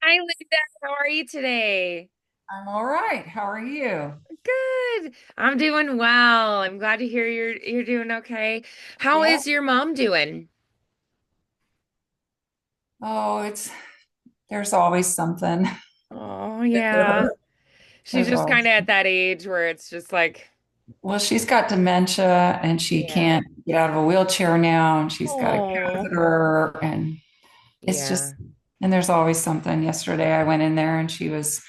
Hi, Linda. How are you today? I'm all right. How are you? Good. I'm doing well. I'm glad to hear you're doing okay. How Yeah. is your mom doing? Oh, there's always something. Oh, yeah. She's There's just kind always, of at that age where it's just like, well, she's got dementia and she yeah. can't get out of a wheelchair now and she's got a Oh, catheter and it's yeah. just, and there's always something. Yesterday I went in there and she was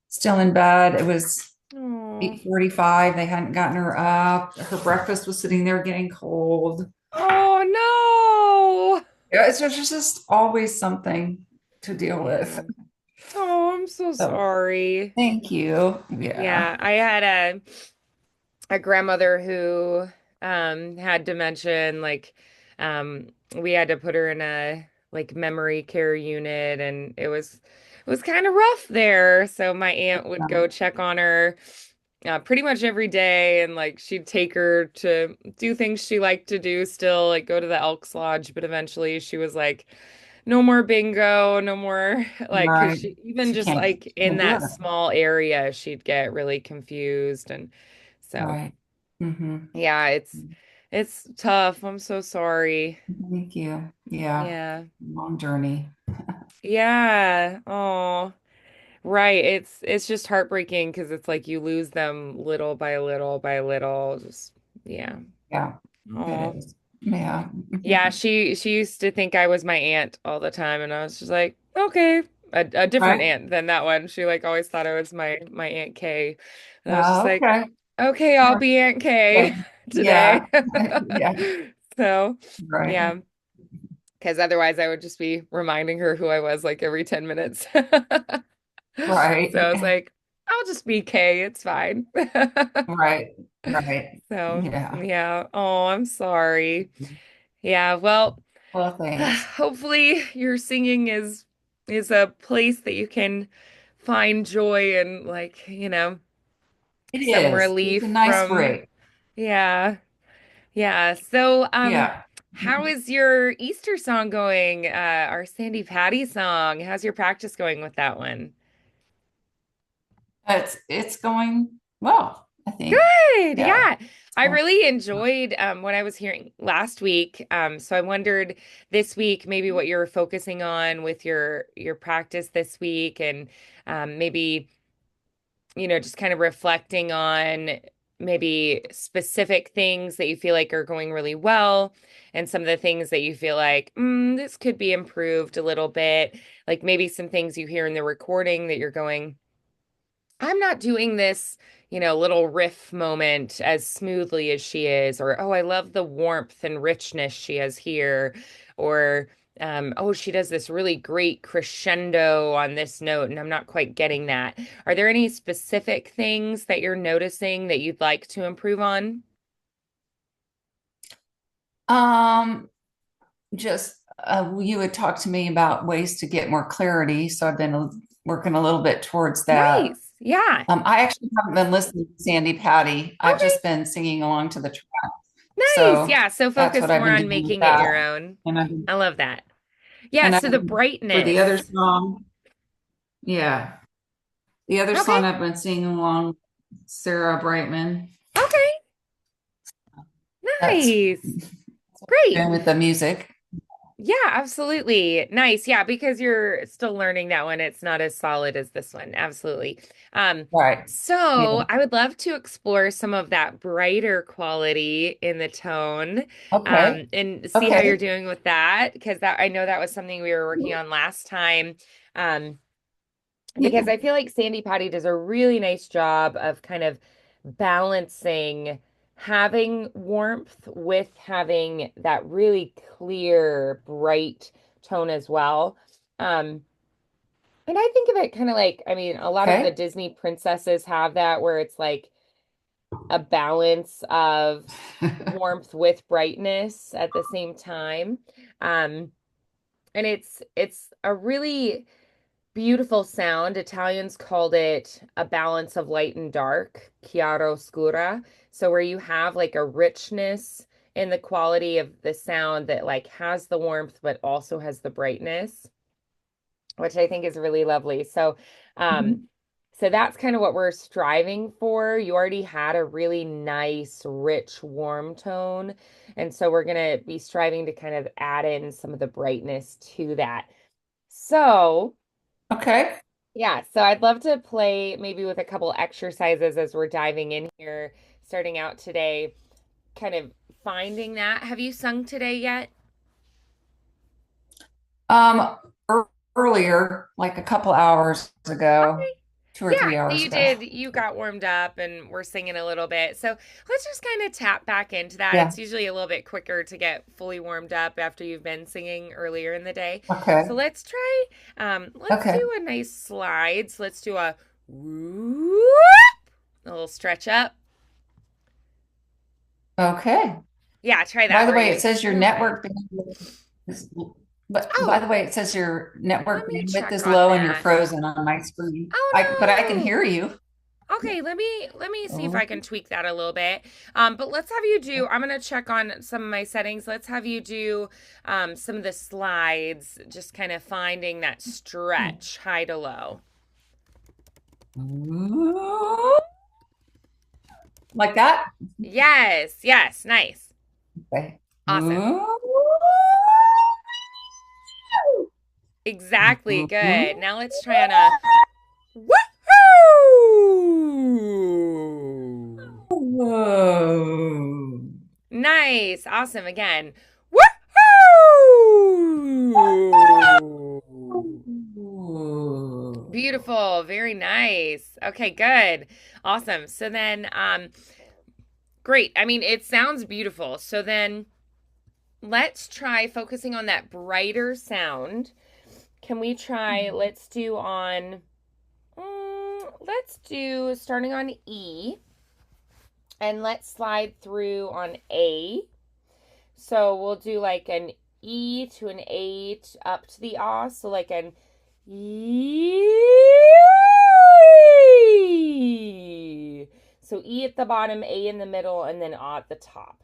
still in bed. It was Oh, 8:45. They hadn't gotten her up. Her breakfast was sitting there getting cold. oh Yeah, it's just always something to no. deal with. Yeah. Oh, I'm so So sorry. thank you. Yeah. Yeah, I had a grandmother who had dementia and we had to put her in a like memory care unit and it was kind of rough there. So my aunt would go check on her pretty much every day and like she'd take her to do things she liked to do still, like go to the Elks Lodge, but eventually she was like no more bingo, no more like because Right. she even She just like in can't do that it. small area she'd get really confused and so Right. Hmm. yeah, it's tough. I'm so sorry. Thank you. Yeah. Yeah. Long journey. Yeah. Oh, right. It's just heartbreaking because it's like you lose them little by little by little. Just yeah. Yeah, it Oh. is. Yeah. Yeah, she used to think I was my aunt all the time and I was just like, okay. A different Right. aunt than that one. She like always thought I was my Aunt Kay. And I was just like, Okay. okay, I'll be Aunt Yeah. Kay Yeah. today. Yeah. So, Right. yeah. Because otherwise I would just be reminding her who I was like every 10 minutes. So I was Right. like, I'll just be Kay, it's fine. Right. Right. So, Yeah. yeah. Oh, I'm sorry. Yeah, well, Well, thanks. hopefully your singing is a place that you can find joy and like, It some is. It's a relief nice from break. yeah. Yeah. So, Yeah. how is your Easter song going? Our Sandy Patty song. How's your practice going with that one? It's going well, I think. Good. Yeah. Yeah. I really enjoyed what I was hearing last week. So I wondered this week maybe what you're focusing on with your practice this week and maybe just kind of reflecting on maybe specific things that you feel like are going really well and some of the things that you feel like, this could be improved a little bit. Like maybe some things you hear in the recording that you're going, I'm not doing this, little riff moment as smoothly as she is, or oh, I love the warmth and richness she has here, or oh, she does this really great crescendo on this note, and I'm not quite getting that. Are there any specific things that you're noticing that you'd like to improve on? Um, just you had talked to me about ways to get more clarity, so I've been working a little bit towards that. Nice. Yeah. I actually haven't been listening to Sandy Patty. I've Okay. just been singing along to the track. Nice. So Yeah. So that's what focus I've more been on doing with making it that. your own. And I I love that. Yeah. and I So the for the other brightness. song, yeah, the other Okay. song I've been singing along with Sarah Brightman. Okay. That's Nice. Great. doing with the music. Yeah, absolutely. Nice. Yeah, because you're still learning that one. It's not as solid as this one. Absolutely. Um, Right. so Yeah. I would love to explore some of that brighter quality in the tone, Okay. and see how you're Okay. doing with that, because that I know that was something we were working on last time. Um, because Yeah. I feel like Sandy Patty does a really nice job of kind of balancing having warmth with having that really clear, bright tone as well. Um, and I think of it kind of like, I mean, a lot of the Okay. Disney princesses have that where it's like a balance of warmth with brightness at the same time. Um, and it's a really beautiful sound. Italians called it a balance of light and dark, chiaro scura. So where you have like a richness in the quality of the sound that like has the warmth but also has the brightness. which I think is really lovely. So, um, Mhm. so that's kind of what we're striving for. You already had a really nice, rich, warm tone. And so we're going to be striving to kind of add in some of the brightness to that. So, Okay. yeah, so I'd love to play maybe with a couple exercises as we're diving in here, starting out today, kind of finding that. Have you sung today yet? Um, earlier, like a couple hours ago, Okay. 2 or 3 Yeah, so hours you ago. did, you got warmed up and we're singing a little bit. So let's just kind of tap back into that. Yeah. It's usually a little bit quicker to get fully warmed up after you've been singing earlier in the day. So Okay. let's Okay. do a nice slide. So let's do a whoop, a little stretch up. Okay. Yeah, try By that the where way, you it says your feel that. network bandwidth is, but by Oh, the way, it says your let network me bandwidth check is on low and you're that. frozen on my screen. But I can Oh hear you. no. Okay, let me see if Oh, I can tweak that a little bit. But let's have you do. I'm gonna check on some of my settings. Let's have you do some of the slides, just kind of finding that stretch, high to low. like that? Yes, yes, nice, Okay. awesome, exactly, good. Now let's try on a woohoo. Whoa. Nice, awesome. Again, woohoo. Beautiful. Very nice. Okay, good. Awesome. So then, great. I mean, it sounds beautiful. So then let's try focusing on that brighter sound. Can we try, let's do on, let's do starting on E and let's slide through on A. So we'll do like an E to an A up to the ah. So like an E. So E at the bottom, A in the middle, and then ah at the top.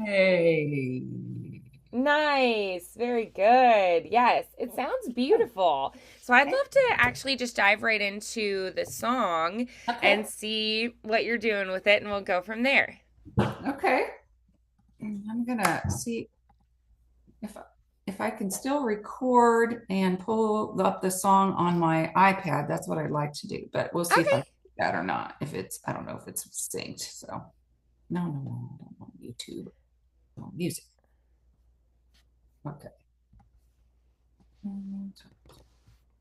Hey. Nice. Very good. Yes, it sounds beautiful. So I'd love to actually just dive right into the song Okay. and see what you're doing with it, and we'll go from there. Okay. I'm gonna see if if I can still record and pull up the song on my iPad. That's what I'd like to do, but we'll see if I Okay. can do that or not. If it's, I don't know if it's synced. So no, no, no, I don't want YouTube. I want music. Okay.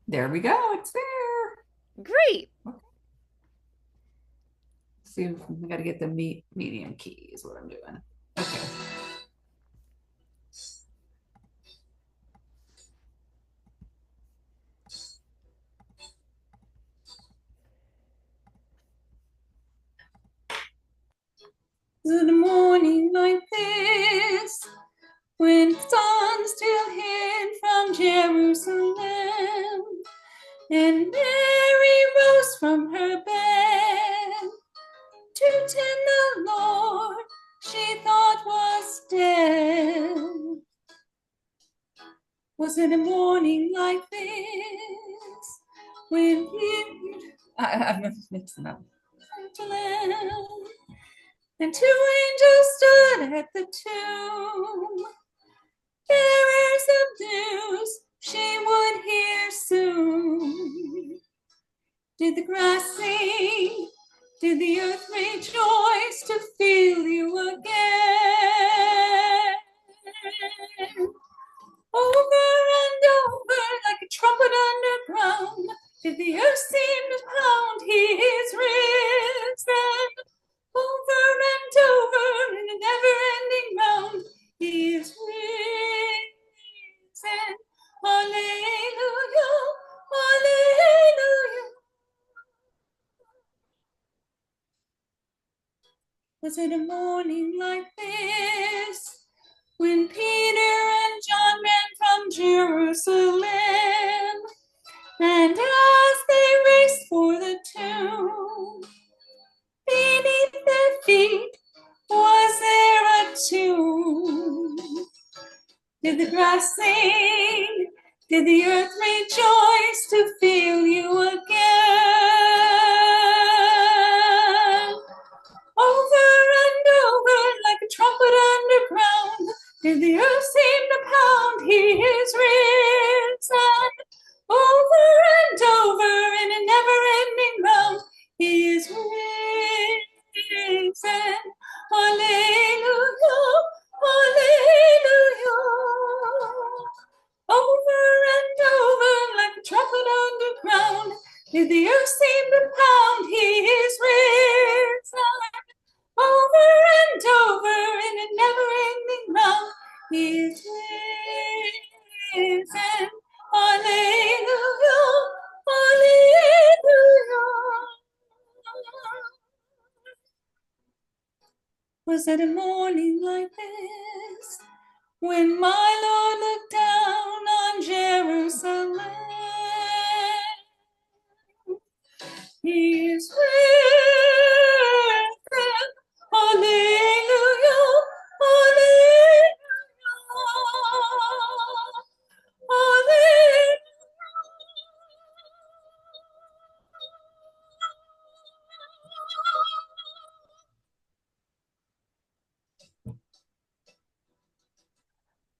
There we go. It's there. Great. Okay. See, if we got to get the medium key is what I'm doing. Okay. In a morning like this, when the sun still hid from Jerusalem, and Mary rose from her bed to tend the Lord she thought was dead. Was it a morning like this when I'm mixing up. And two angels stood at the tomb, bearers of news she would hear soon. Did the grass sing? Did the earth rejoice to feel you again? Over and over like a trumpet underground, did the earth seem to pound, he is risen. Over and over in a never-ending round, he is risen. Hallelujah, hallelujah. Was it a morning like this when Peter and John ran from Jerusalem? And as they raced for the tomb, beneath their feet was there Did the grass sing? Did the earth rejoice to feel you again? Over and over like a trumpet underground, did the earth seem to pound, he is risen. Over and over in a never-ending round, he is risen. Hallelujah, hallelujah. Over and over like a trumpet underground, did the earth seem to pound, he is risen. Over and over in a never-ending round, he is risen. Hallelujah, hallelujah. Was it a morning like this when my Lord looked down on Jerusalem? He is risen. Hallelujah, hallelujah, hallelujah.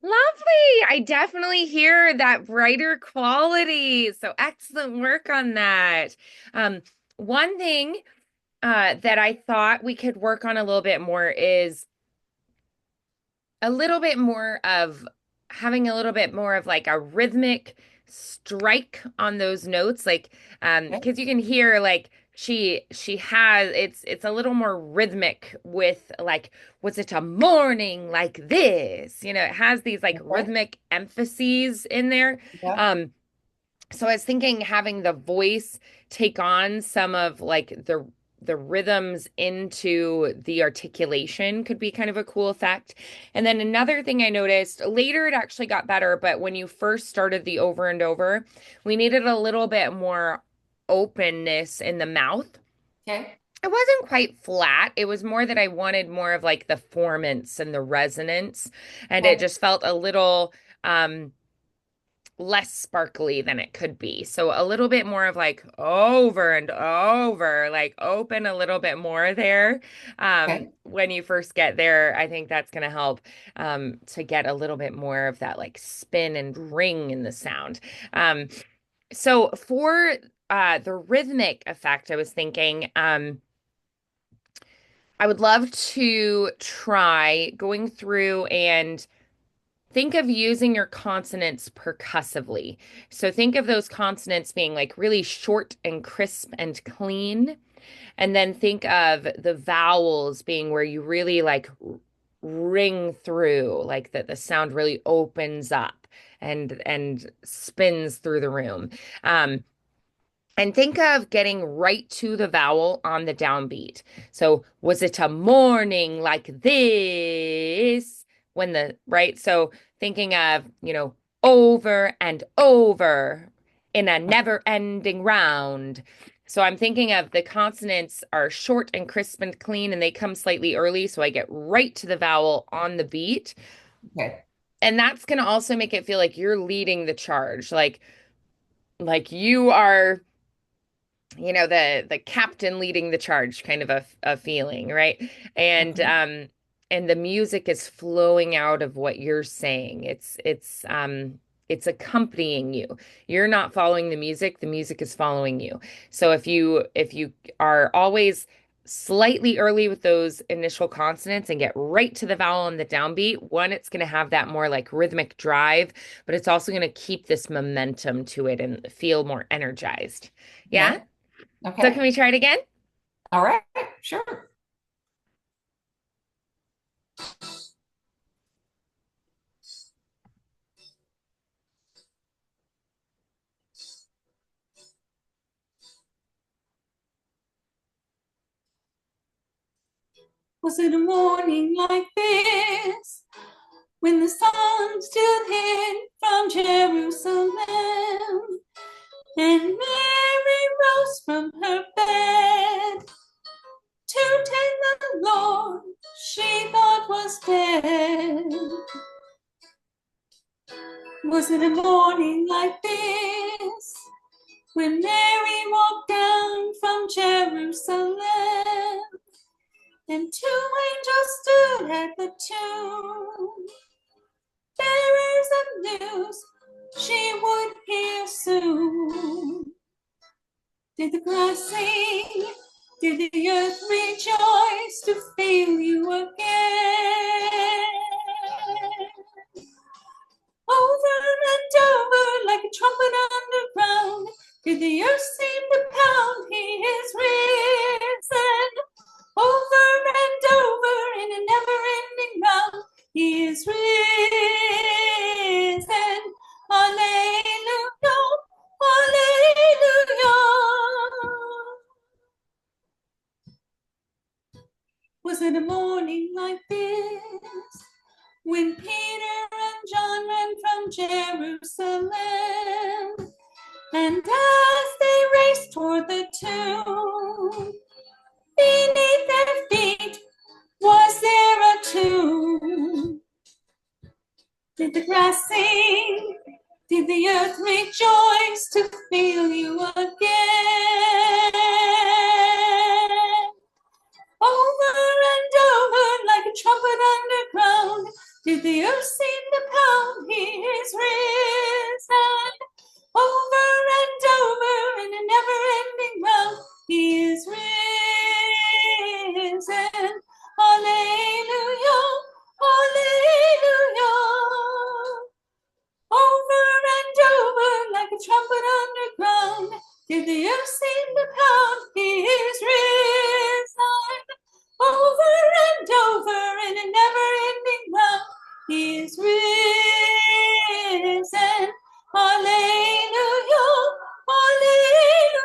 Lovely. I definitely hear that brighter quality. So excellent work on that. Um, One thing that I thought we could work on a little bit more is a little bit more of having a little bit more of like a rhythmic strike on those notes, like because you can hear like she has it's a little more rhythmic with like, was it a morning like this, it has these like Okay. rhythmic emphases in there. Yeah. So I was thinking having the voice take on some of like the rhythms into the articulation could be kind of a cool effect. And then another thing I noticed later, it actually got better, but when you first started the over and over, we needed a little bit more openness in the mouth. Okay. It wasn't quite flat. It was more that I wanted more of like the formants and the resonance, and it Okay. just felt a little less sparkly than it could be. So a little bit more of like over and over, like open a little bit more there. Okay. When you first get there, I think that's going to help to get a little bit more of that like spin and ring in the sound. So for the rhythmic effect, I was thinking I would love to try going through and think of using your consonants percussively. So think of those consonants being like really short and crisp and clean. And then think of the vowels being where you really like ring through, like that the sound really opens up and spins through the room. Um, and think of getting right to the vowel on the downbeat. So, was it a morning like this? When the, right? So, thinking of, over and over in a never-ending round. So, I'm thinking of the consonants are short and crisp and clean, and they come slightly early. So, I get right to the vowel on the beat. Okay. And that's going to also make it feel like you're leading the charge. Like you are the captain leading the charge kind of a feeling, right? and Okay. um and the music is flowing out of what you're saying. It's accompanying you. You're not following the music is following you. So if you are always slightly early with those initial consonants and get right to the vowel and the downbeat, one, it's going to have that more like rhythmic drive, but it's also going to keep this momentum to it and feel more energized. Yeah. Okay. So can Okay. we try it again? All right. Sure. Was it a morning like this when the sun still hid from Jerusalem and Mary rose from her bed to take the Lord she thought was dead? Was it a morning like this when Mary walked down from Jerusalem and two angels stood at the tomb, bearers of news she would hear soon? Did the grass sing? Did the earth rejoice to feel you again? Over and over like a trumpet underground, did the earth seem to pound? He is risen. Over and over in a never-ending round, he is risen. Alleluia, alleluia. Was it a morning like this when Peter and John ran from Jerusalem? And as they raced toward the tomb, beneath their feet was there a tomb? Did the grass sing? Did the earth rejoice to feel you again? Over and over like a trumpet underground, did the earth seem to pound? He is risen. Over and over in a never-ending round, he is risen. Alleluia, alleluia. Over and over like a trumpet underground, did the earth seem to pound? He is risen. Over and over in a never-ending round, he is risen. Alleluia, alleluia.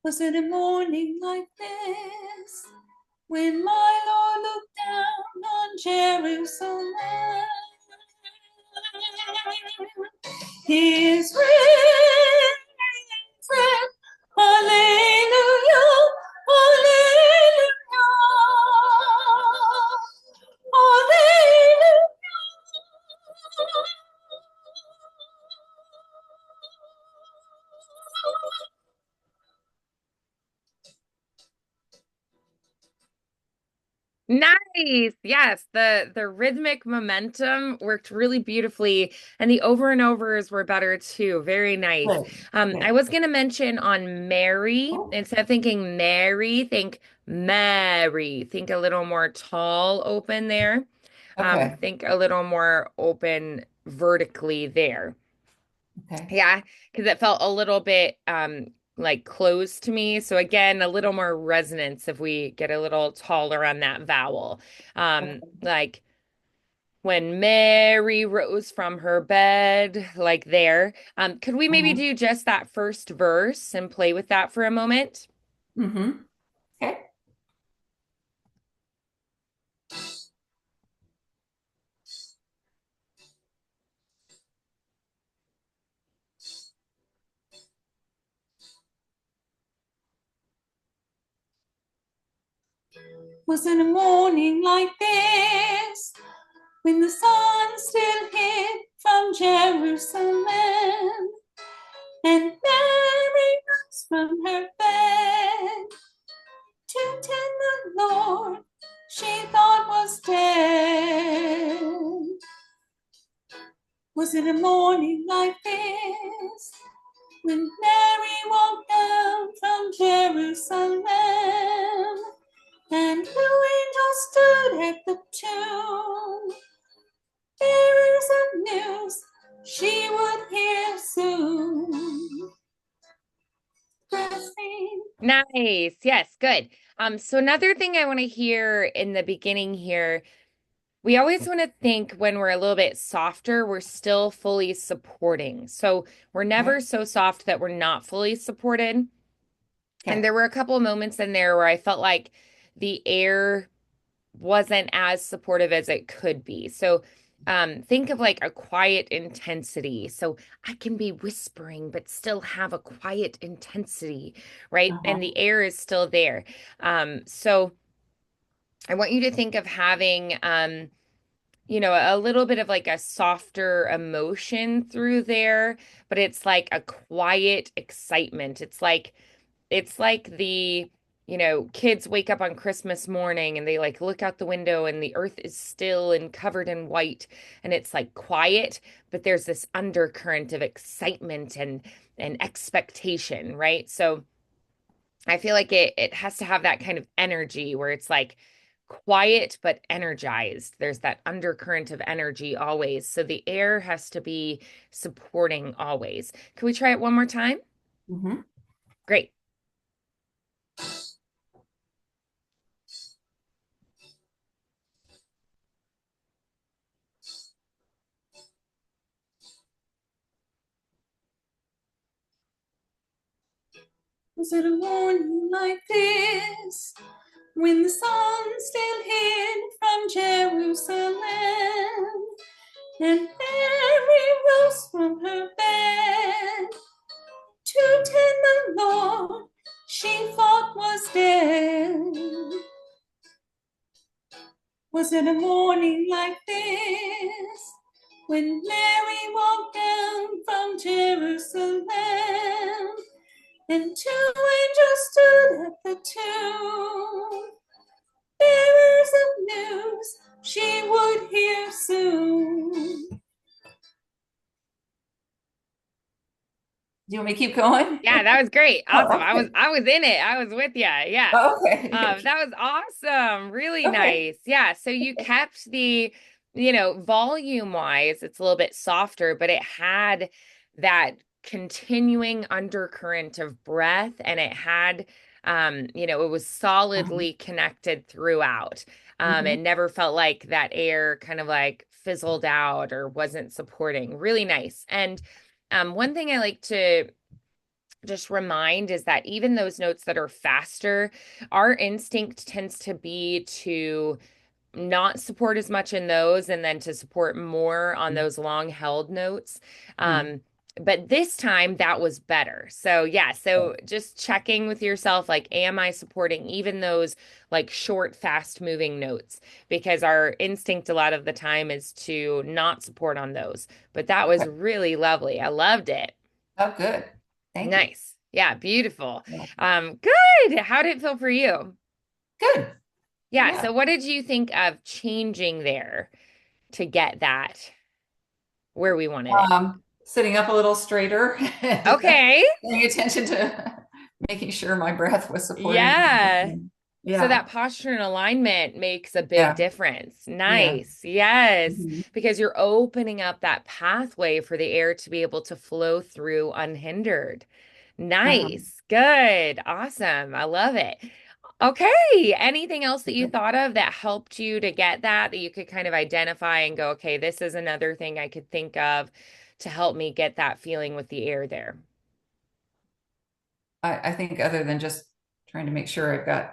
Was it a morning like this when my Lord looked down on Jerusalem? He is risen. Alleluia, alleluia, alleluia. Nice. Yes, the rhythmic momentum worked really beautifully, and the over and overs were better too. Very nice. Good, I good. was gonna mention on Mary, instead of thinking Mary, think Mary. Think a little more tall open there. Okay, Think a little more open vertically there. okay. Yeah, because it felt a little bit like closed to me. So again, a little more resonance if we get a little taller on that vowel. Like when Mary rose from her bed, like there. Could we maybe Uh-huh. do just that first verse and play with that for a moment? Mm-hmm. Okay. Was it a morning like this when the sun still hid from Jerusalem and Mary rose from her bed to tend the Lord she thought was dead? Was it a morning like this when Mary walked down from Jerusalem and two angels stood at the tomb, bearers of news she would hear soon? Pressing. Nice. Yes, good. So another thing I want to hear in the beginning here, we always want to think when we're a little bit softer, we're still fully supporting. So we're Okay. never so soft that we're not fully supported. And Okay. there were a couple of moments in there where I felt like the air wasn't as supportive as it could be. So think of like a quiet intensity. So I can be whispering, but still have a quiet intensity, right? Uh-huh. And the air is still there. So I want you to think of having a little bit of like a softer emotion through there, but it's like a quiet excitement. It's like kids wake up on Christmas morning and they like look out the window and the earth is still and covered in white and it's like quiet, but there's this undercurrent of excitement and expectation, right? So I feel like it has to have that kind of energy where it's like quiet but energized. There's that undercurrent of energy always. So the air has to be supporting always. Can we try it one more time? Mhm. Great. Was it a morning like this when the sun still hid from Jerusalem and Mary rose from her bed to tend the Lord she thought was dead? Was it a morning like this when Mary walked down from Jerusalem and two angels stood at the tomb, bearers of news she would hear soon? Do you want me to keep going? Yeah, that was great. Awesome. Oh, I was okay. I was in it. I was with you. Yeah. Oh, okay. That was awesome. Really Okay. nice. Yeah. So you kept volume wise, it's a little bit softer, but it had that continuing undercurrent of breath and it had, it was solidly connected throughout. Mm-hmm. It never felt like that air kind of like fizzled out or wasn't supporting. Really nice. And one thing I like to just remind is that even those notes that are faster, our instinct tends to be to not support as much in those and then to support more on those long held notes. Mm-hmm. But this time that was better. So, yeah, so just checking with yourself like, am I supporting even those like short, fast moving notes? Because our instinct a lot of the time is to not support on those. But that was Okay. really lovely. I loved it. Oh, good. Thank you. Nice. Yeah, beautiful. Yeah. Good. How did it feel for you? Good. Yeah, Yeah. so what did you think of changing there to get that where we wanted it? Sitting up a little straighter and Okay. paying attention to making sure my breath was supporting. Yeah. So Yeah. that posture and alignment makes a big Yeah. difference. Yeah. Nice. Yes. Mhm. Because you're opening up that pathway for the air to be able to flow through unhindered. Uh-huh. Nice. Good. Awesome. I love it. Okay. Anything else that you thought of that helped you to get that you could kind of identify and go, okay, this is another thing I could think of to help me get that feeling with the air there? I think other than just trying to make sure I've got,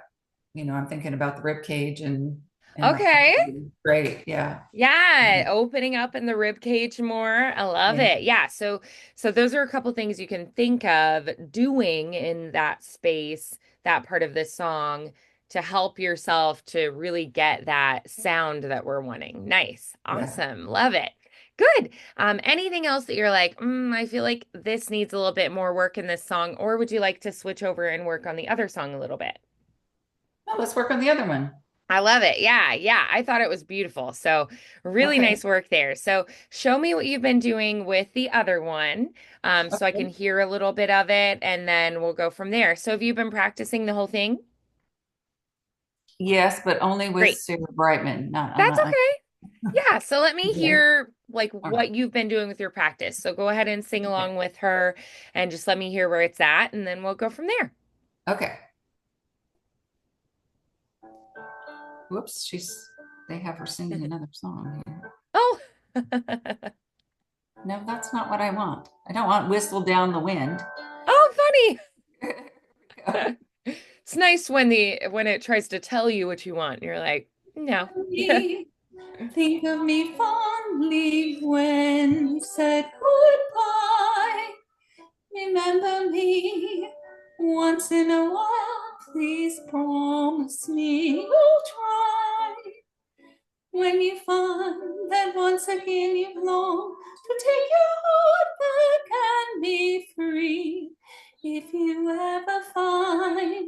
I'm thinking about the rib cage and my Okay. great. Yeah. Yeah, opening up in the rib cage more. I love Yeah. it. Yeah, so those are a couple things you can think of doing in that space, that part of this song to help yourself to really get that sound that we're wanting. Nice. Yeah. Awesome. Love it. Good. Anything else that you're like, I feel like this needs a little bit more work in this song, or would you like to switch over and work on the other song a little bit? Well, let's work on the other one. I love it. Yeah, yeah. I thought it was beautiful. So, really Okay. nice work there. So, show me what you've been doing with the other one, so I can Okay. hear a little bit of it, and then we'll go from there. So, have you been practicing the whole thing? Yes, but only with Great. Sarah Brightman. Not, I'm That's not like, okay. Yeah. So, let me okay. hear like All right. what you've been doing with your practice. So, go ahead and sing Okay. along with her, and just let me hear where it's at, and then we'll go from there. Okay. Whoops. They have her singing another song here. Oh. No, that's not what I want. I don't want Whistle Down the Wind. Oh, funny. Here we go. It's nice when it tries to tell you what you want. You're like, no. Think of me fondly when we said goodbye. Remember me once in a while. Please promise me you'll try. you find that once again you long to take your heart back and be free, if you ever find a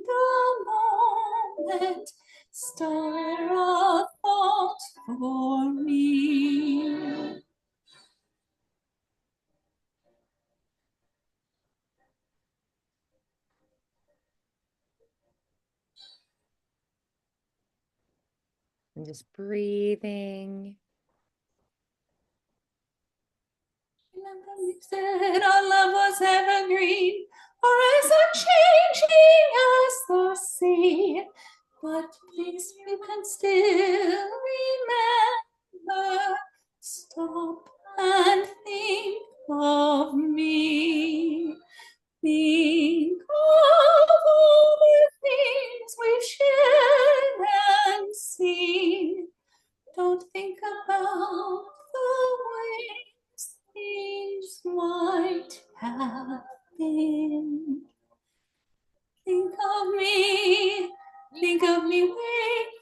moment, start a thought for me. And just breathing. Remember we said our love was evergreen, or as unchanging as the sea. But please, you can still remember. Stop and think of me. Think of all the things we've shared and seen. Don't think about the ways things might have been. Think of me, think of me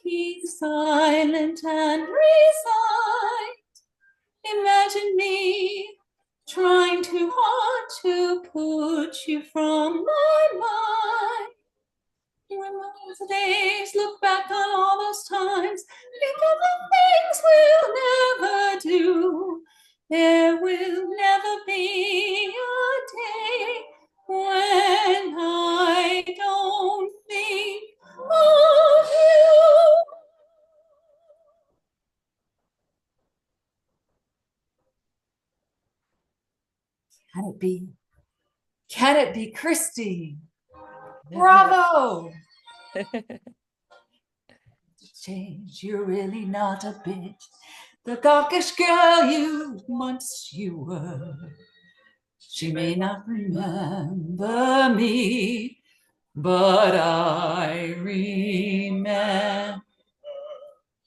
waking silent and resigned. Imagine me trying too hard to put you from my mind. When those days, look back on all those times, think of the things we'll never do. There will never be a day when I don't think of you. Can it be? Can it be Christy? Bravo! Change, you're really not a bit the gawkish girl you once you were. She may not remember me, but I remember.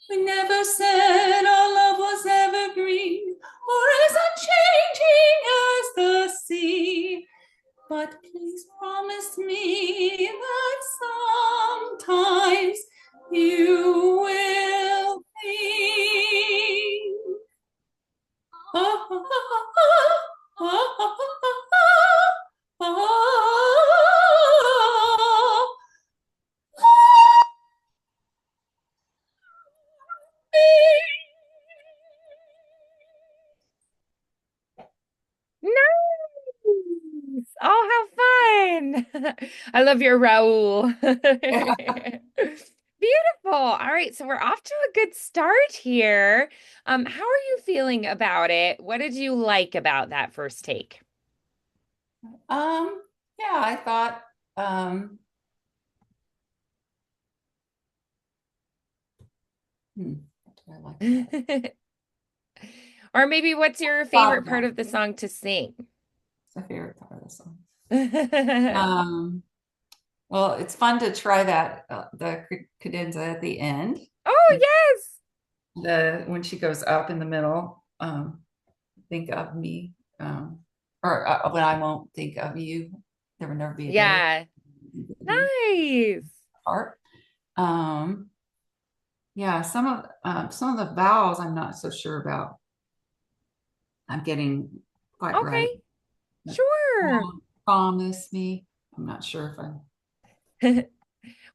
We never said our love was evergreen or as unchanging as the sea. But please promise me that sometimes you will think. Oh, oh, oh, oh, oh, Nice. Oh, how fun. I love your Raul. Beautiful. All right, so we're off to a good start here. How are you feeling about it? What did you like about that first take? um, yeah, I thought, what do I like about it? Or maybe what's your Thought favorite part about of the it. sing to sing? It's my favorite part of the song. Oh, Um, well, it's fun to try that the cadenza at the end. yes. The when she goes up in the middle, think of me, or when I won't think of you, there will never be a day. Yeah. Nice. Part. Um, yeah, some of the vowels I'm not so sure about. I'm getting quite right. Okay. But Sure. promise me. I'm not sure if I'm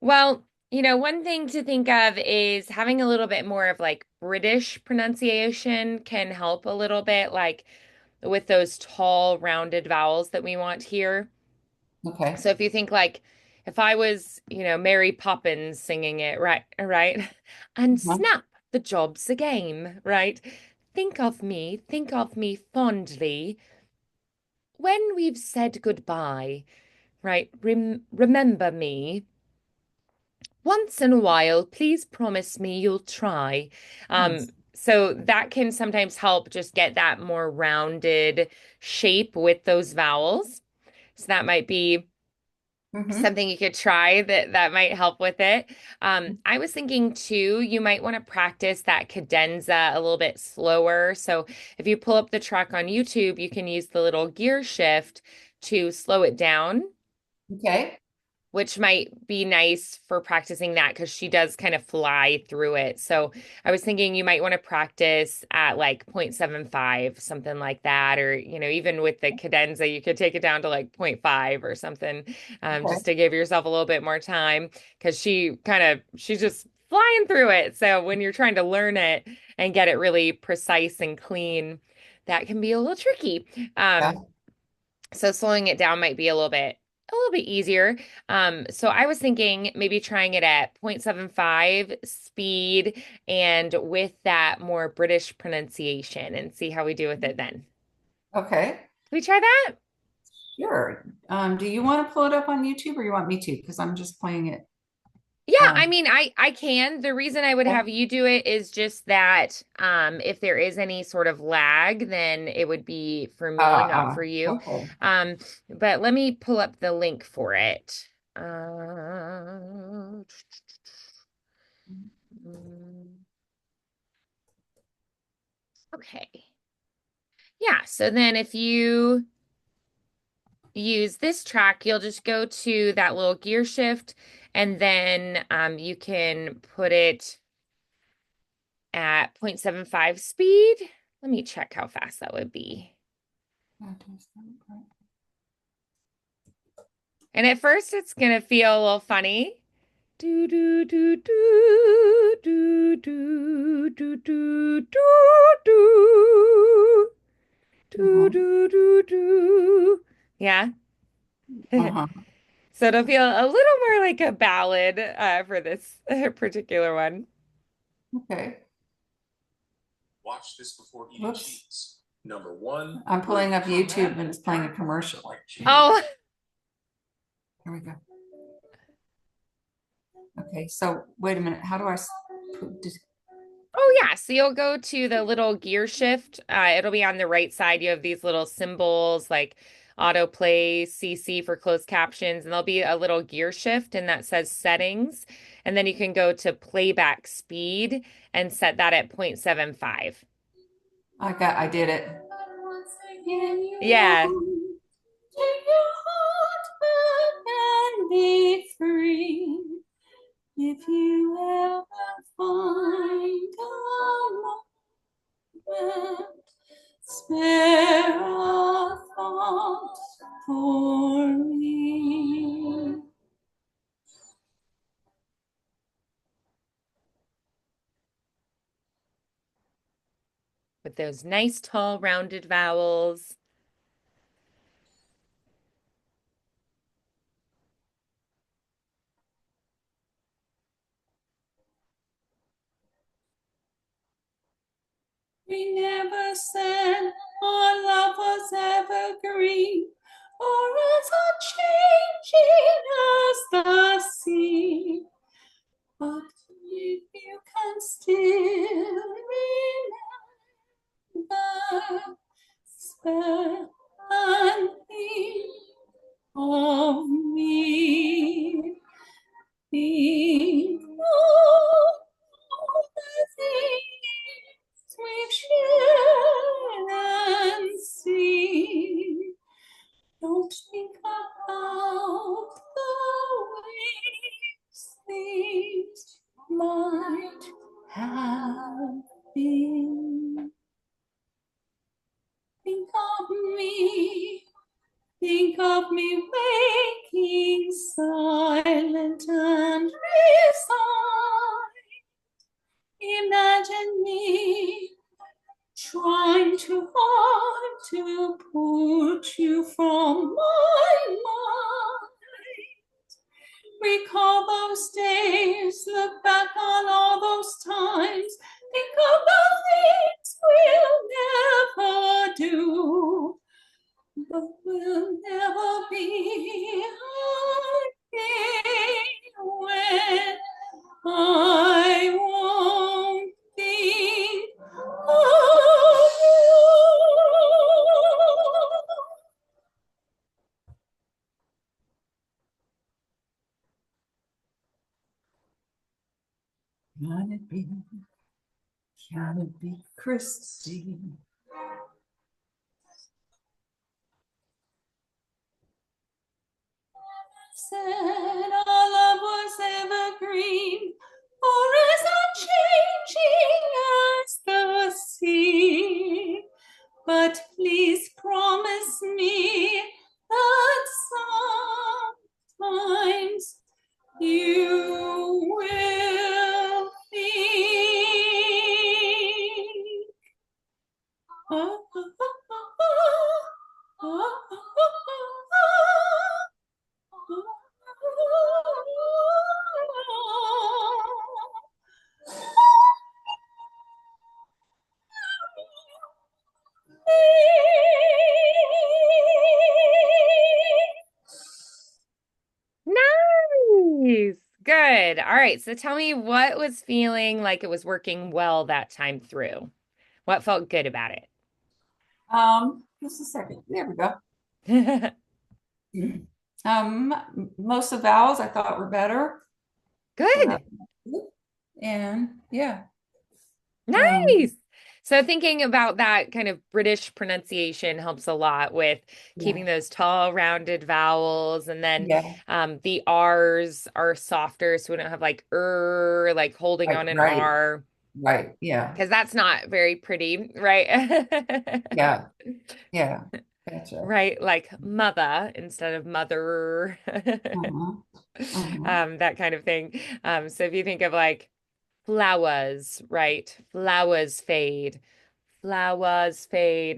Well, one thing to think of is having a little bit more of like British pronunciation can help a little bit, like with those tall, rounded vowels that we want here. okay. So if you think like if I was, Mary Poppins singing it, right, right, and Uh-huh. snap, the job's a game, right? Think of me fondly when we've said goodbye, right? Remember me. Once in a while, please promise me you'll try. Nice. So that can sometimes help just get that more rounded shape with those vowels. So that might be Mm-hmm. something you could try that might help with it. I was thinking too, you might want to practice that cadenza a little bit slower. So if you pull up the track on YouTube, you can use the little gear shift to slow it down. Okay. which might be nice for practicing that because she does kind of fly through it. So I was thinking you might want to practice at like 0.75, something like that. Or, even with the cadenza, you could take it down to like zero point 0.5 or something, Okay. just to give yourself a little bit more time because she's just flying through it. So when you're trying to learn it and get it really precise and clean, that can be a little tricky. Yeah. So slowing it down might be a little bit easier. So I was thinking maybe trying it at 0.75 speed and with that more British pronunciation and see how we do with it then. Okay. Can we try that? Sure. Do you want to pull it up on YouTube or you want me to? Because I'm just playing it. Yeah, I Um, mean, I can. The reason I would okay. have you do it is just that if there is any sort of lag, then it would be for me, not for you. Okay. Um, but let me pull up the link for it. Uh, okay. Yeah, so then if you use this track, you'll just go to that little gear shift and then you can put it at 0.75 speed. Let me check how fast that would be. And at first, it's going to feel a little funny. Do do do do do do do do do do Mhm. do do do. Yeah. Uh-huh. So it'll feel a little more like a ballad for this particular one. Okay. Watch this before eating Whoops. cheese. Number one. I'm pulling up YouTube and it's playing a commercial. Oh, Here we go. Okay, so wait a minute. How do I oh yeah. So you'll go to the little gear shift. It'll be on the right side. You have these little symbols like autoplay, CC for closed captions, and there'll be a little gear shift and that says settings. And then you can go to playback speed and set that at 0.75. I did it. Yeah. Take your heart back and be free. If you ever find a moment, spare a thought for me. With those nice tall rounded vowels. We never said our love was evergreen, or as unchanging as the sea. But if you can still remember, spare and think of me. Think of all the things we've shared and seen. Don't think about the ways things might have been. Think of me, think of me waking silent and resigned. Imagine me trying too hard to put you from my mind. Recall those days, look back on all those times, think of the things we'll never do, but we'll never be again when I won't think of you. Can it be Christy? Said or as unchanging as the sea. But please promise me that sometimes you will think. Nice. Good. All right. So tell me what was feeling like it was working well that time through. What felt good about Just a second. There we go. it? Most of the vowels I thought were better, so that Good. was good. And yeah, um, Nice. So thinking about that kind of British pronunciation helps a lot with yeah, keeping those tall, rounded vowels. And then yeah, the R's are softer, so we don't have like holding right, on an right, R, right, yeah, because that's not very pretty, right? yeah, yeah, gotcha. Right, like mother instead of mother, Uh-huh, uh-huh, that kind of thing. So if you think of like flowers, right? Flowers fade,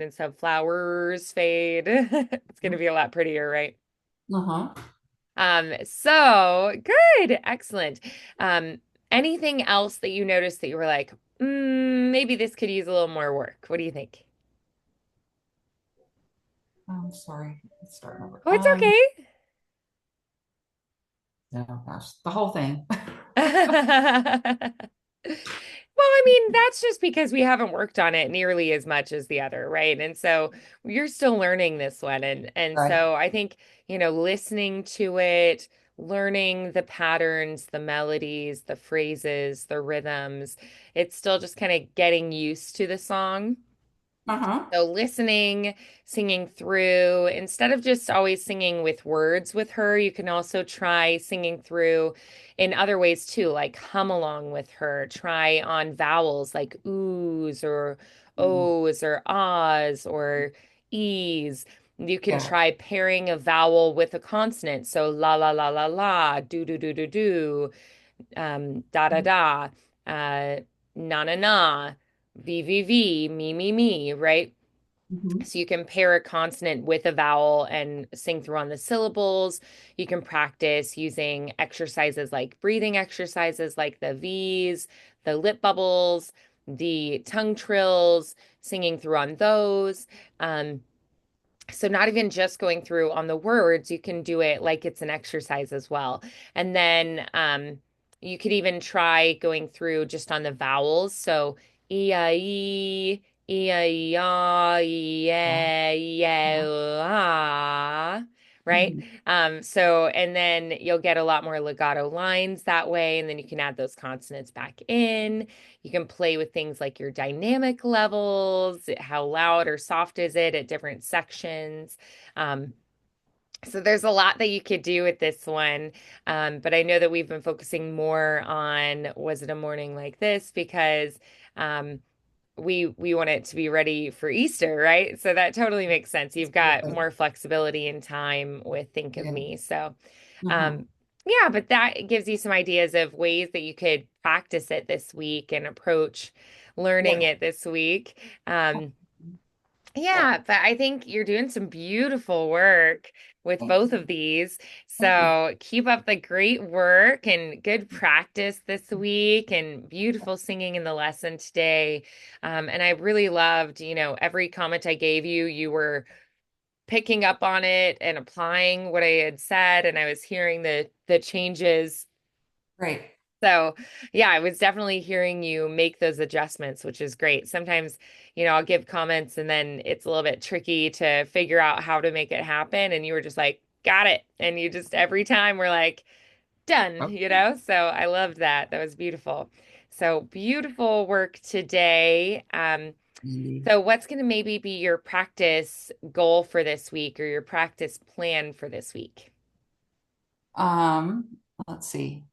and so flowers fade. It's going to be a lot prettier, right? uh-huh. So good, excellent. Um, Anything else that you noticed that you were like, maybe this could use a little more work? What do you think? I'm sorry, let's start over. Oh, it's okay. No, gosh, the whole thing. Well, I mean, that's just because we haven't worked on it nearly as much as the other, right? And so you're still learning this one. And Right. so I think, listening to it, learning the patterns, the melodies, the phrases, the rhythms, it's still just kind of getting used to the song. Uh-huh. So listening, singing through, instead of just always singing with words with her, you can also try singing through in other ways too, like hum along with her. Try on vowels like oohs or ohs or ahs or e's. You can Yeah. try pairing a vowel with a consonant. So la la la la la, do do do do do, da da da, uh, na na na, v, me, right? Mm-hmm. So you can pair a consonant with a vowel and sing through on the syllables. You can practice using exercises like breathing exercises like the V's, the lip bubbles, the tongue trills, singing through on those. Um, so not even just going through on the words, you can do it like it's an exercise as well. And then you could even try going through just on the vowels. So E-I-E, E-I-E-A, E-A-E-A, right? Mm-hmm. So and then you'll get a lot more legato lines that way, and then you can add those consonants back in. You can play with things like your dynamic levels, how loud or soft is it at different sections. Um, so there's a lot that you could do with this one. But I know that we've been focusing more on Was It a Morning Like This because um, we want it to be ready for Easter, right? So that totally makes sense. You've got Absolutely. more flexibility in time with Think of Yeah. Me. So Uh-huh. um, yeah, but that gives you some ideas of ways that you could practice it this week and approach learning Yeah. it this week. Yeah, but I think you're doing some beautiful work with Thank both you. of these. Thank you. So keep up the great work and good practice this week and beautiful singing in the lesson today. And I really loved, every comment I gave you, you were picking up on it and applying what I had said, and I was hearing the changes. Great. So, yeah, I was definitely hearing you make those adjustments, which is great. Sometimes, I'll give comments and then it's a little bit tricky to figure out how to make it happen. And you were just like, got it. And you just every time we're like, done, Okay. So I loved that. That was beautiful. So beautiful work today. Andy. So what's going to maybe be your practice goal for this week or your practice plan for this week? Um, let's see.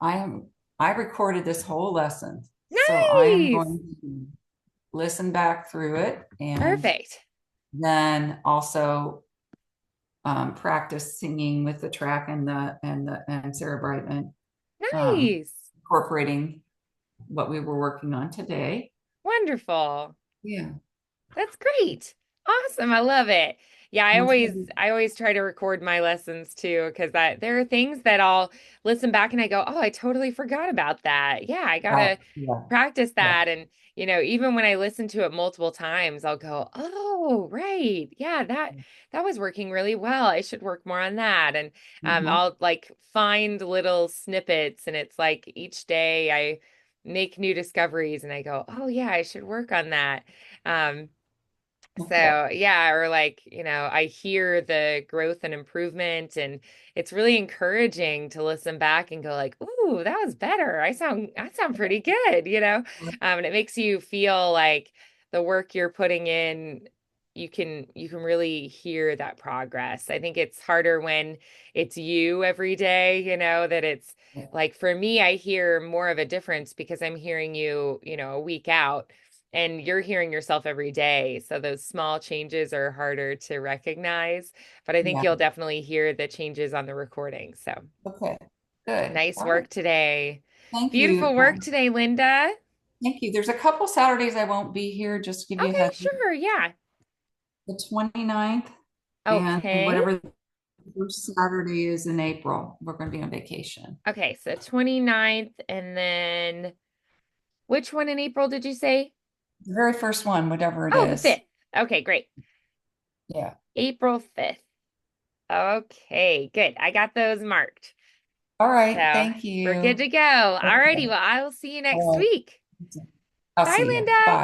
I am. I recorded this whole lesson. So I am Nice. going to listen back through it and Perfect. then also practice singing with the track and Sarah Brightman, Nice. incorporating what we were working on today. Wonderful. Yeah. That's great. Awesome. I love it. Yeah, I Once always I always try to record my lessons too, because there are things that I'll listen back and I go, "Oh, I totally forgot about that." Yeah, I right. gotta Yeah. practice Yeah. that. And even when I listen to it multiple times, I'll go, "Oh, right. Yeah, that was working really well. I should work more on that." And Mhm. I'll like find little snippets, and it's like each day I make new discoveries and I go, "Oh, yeah, I should work on that." Um, Okay. so yeah, or like, I hear the growth and improvement, and it's really encouraging to listen back and go like, "Ooh, that was better. I sound pretty good," and it makes you feel like the work you're putting in, you can really hear that progress. I think it's harder when it's you every day, that it's Yeah. like for me, I hear more of a difference because I'm hearing you, a week out and you're hearing yourself every day. So those small changes are harder to recognize, but I think Yeah. you'll definitely hear the changes on the recording. So Okay. Good. nice All right. work today. Thank you. Beautiful work today, Linda. Thank you. There's a couple Saturdays I won't be here, just to give you a Okay, heads up. sure. Yeah. The 29th and Okay. whatever the first Saturday is in April. We're going to be on vacation. Okay, so 29th, and then which one in April did you say? The very first one, whatever it Oh, the is. 5th. Okay, great. Yeah. April 5th. Okay, good. I got those marked. All right. So Thank we're good you. to go. Alrighty, Okay. well, I will see you next All right. week. I'll Bye, see you. Linda. Bye.